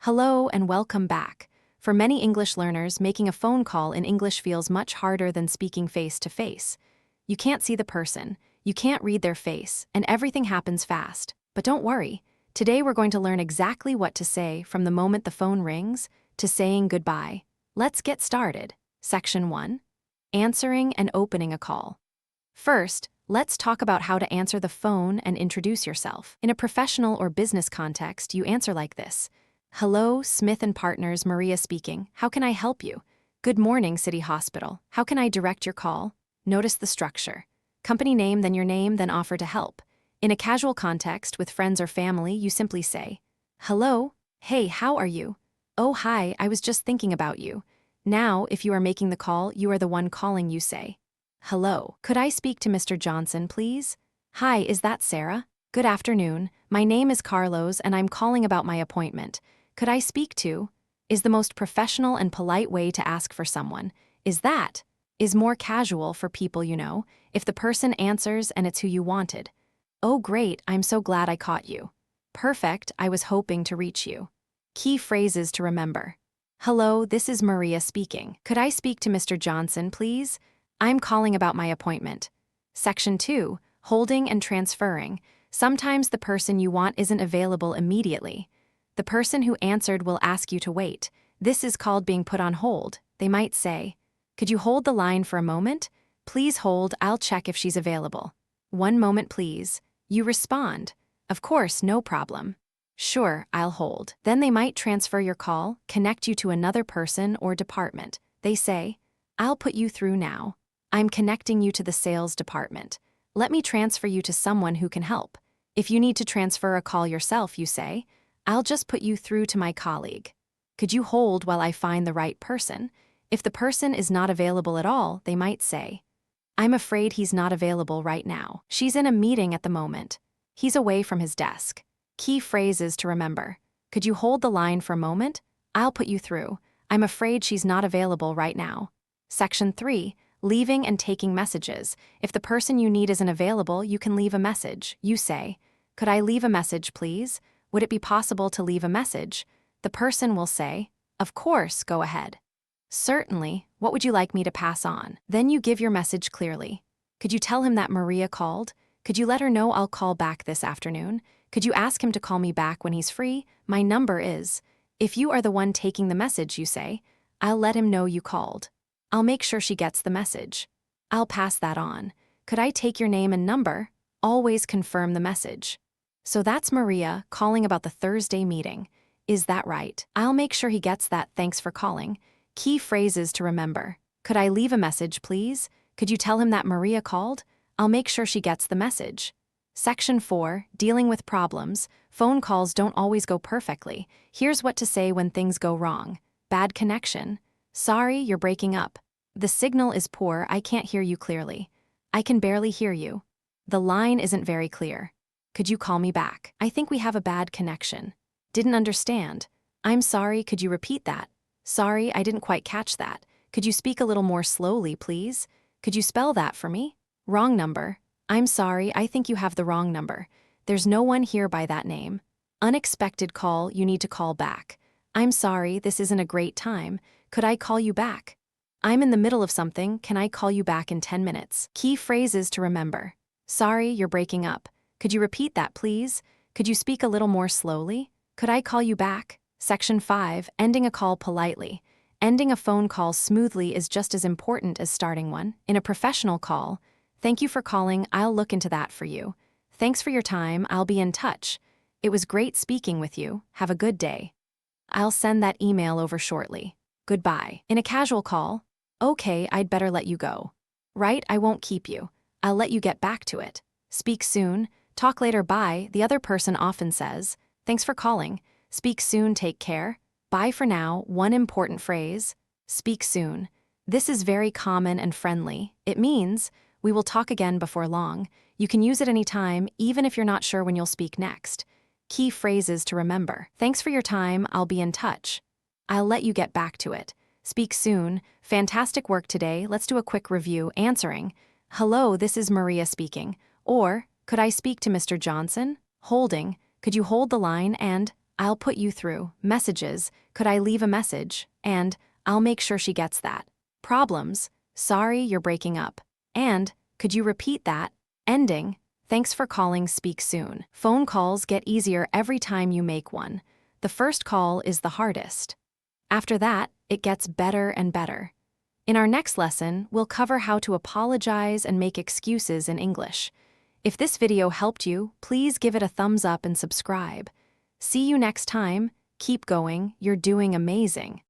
Hello and welcome back. For many English learners, making a phone call in English feels much harder than speaking face to face. You can't see the person, you can't read their face, and everything happens fast. But don't worry. Today we're going to learn exactly what to say from the moment the phone rings to saying goodbye. Let's get started. Section 1. Answering and opening a call. First, let's talk about how to answer the phone and introduce yourself. In a professional or business context, you answer like this. Hello, Smith & Partners, Maria speaking. How can I help you? Good morning, City Hospital. How can I direct your call? Notice the structure. Company name, then offer to help. In a casual context with friends or family, you simply say, Hello, hey, how are you? Oh, hi, I was just thinking about you. Now, if you are making the call, you are the one calling, you say, Hello, could I speak to Mr. Johnson, please? Hi, is that Sarah? Good afternoon. My name is Carlos and I'm calling about my appointment. Could I speak to? Is the most professional and polite way to ask for someone. Is more casual for people you know, if the person answers and it's who you wanted. Oh great, I'm so glad I caught you. Perfect, I was hoping to reach you. Key phrases to remember. Hello, this is Maria speaking. Could I speak to Mr. Johnson, please? I'm calling about my appointment. Section 2, holding and transferring. Sometimes the person you want isn't available immediately. The person who answered will ask you to wait. This is called being put on hold. They might say, Could you hold the line for a moment? Please hold, I'll check if she's available. One moment, please. You respond, Of course, no problem. Sure, I'll hold. Then they might transfer your call, connect you to another person or department. They say, I'll put you through now. I'm connecting you to the sales department. Let me transfer you to someone who can help. If you need to transfer a call yourself, you say, I'll just put you through to my colleague. Could you hold while I find the right person? If the person is not available at all, they might say, I'm afraid he's not available right now. She's in a meeting at the moment. He's away from his desk. Key phrases to remember. Could you hold the line for a moment? I'll put you through. I'm afraid she's not available right now. Section 3. Leaving and taking messages. If the person you need isn't available, you can leave a message. You say, Could I leave a message, please? Would it be possible to leave a message? The person will say, Of course, go ahead. Certainly, what would you like me to pass on? Then you give your message clearly. Could you tell him that Maria called? Could you let her know I'll call back this afternoon? Could you ask him to call me back when he's free? My number is. If you are the one taking the message, you say, I'll let him know you called. I'll make sure she gets the message. I'll pass that on. Could I take your name and number? Always confirm the message. So that's Maria calling about the Thursday meeting. Is that right? I'll make sure he gets that. Thanks for calling. Key phrases to remember. Could I leave a message, please? Could you tell him that Maria called? I'll make sure she gets the message. Section 4. Dealing with problems. Phone calls don't always go perfectly. Here's what to say when things go wrong. Bad connection. Sorry, you're breaking up. The signal is poor, I can't hear you clearly. I can barely hear you. The line isn't very clear. Could you call me back? I think we have a bad connection. Didn't understand. I'm sorry, could you repeat that? Sorry, I didn't quite catch that. Could you speak a little more slowly, please? Could you spell that for me? Wrong number. I'm sorry, I think you have the wrong number. There's no one here by that name. Unexpected call, you need to call back. I'm sorry, this isn't a great time. Could I call you back? I'm in the middle of something, can I call you back in 10 minutes? Key phrases to remember. Sorry, you're breaking up. Could you repeat that, please? Could you speak a little more slowly? Could I call you back? Section 5. Ending a call politely. Ending a phone call smoothly is just as important as starting one. In a professional call, thank you for calling, I'll look into that for you. Thanks for your time, I'll be in touch. It was great speaking with you, have a good day. I'll send that email over shortly. Goodbye. In a casual call, okay, I'd better let you go. Right, I won't keep you. I'll let you get back to it. Speak soon. Talk later, bye. The other person often says, Thanks for calling. Speak soon, take care. Bye for now. One important phrase. Speak soon. This is very common and friendly. It means, we will talk again before long. You can use it anytime, even if you're not sure when you'll speak next. Key phrases to remember. Thanks for your time, I'll be in touch. I'll let you get back to it. Speak soon. Fantastic work today. Let's do a quick review. Answering. Hello, this is Maria speaking. Or, could I speak to Mr. Johnson? Holding. Could you hold the line? And, I'll put you through. Messages, could I leave a message? And I'll make sure she gets that. Problems, sorry you're breaking up. And could you repeat that? Ending, thanks for calling, speak soon. Phone calls get easier every time you make one. The first call is the hardest. After that, it gets better and better. In our next lesson, we'll cover how to apologize and make excuses in English. If this video helped you, please give it a thumbs up and subscribe. See you next time. Keep going, you're doing amazing.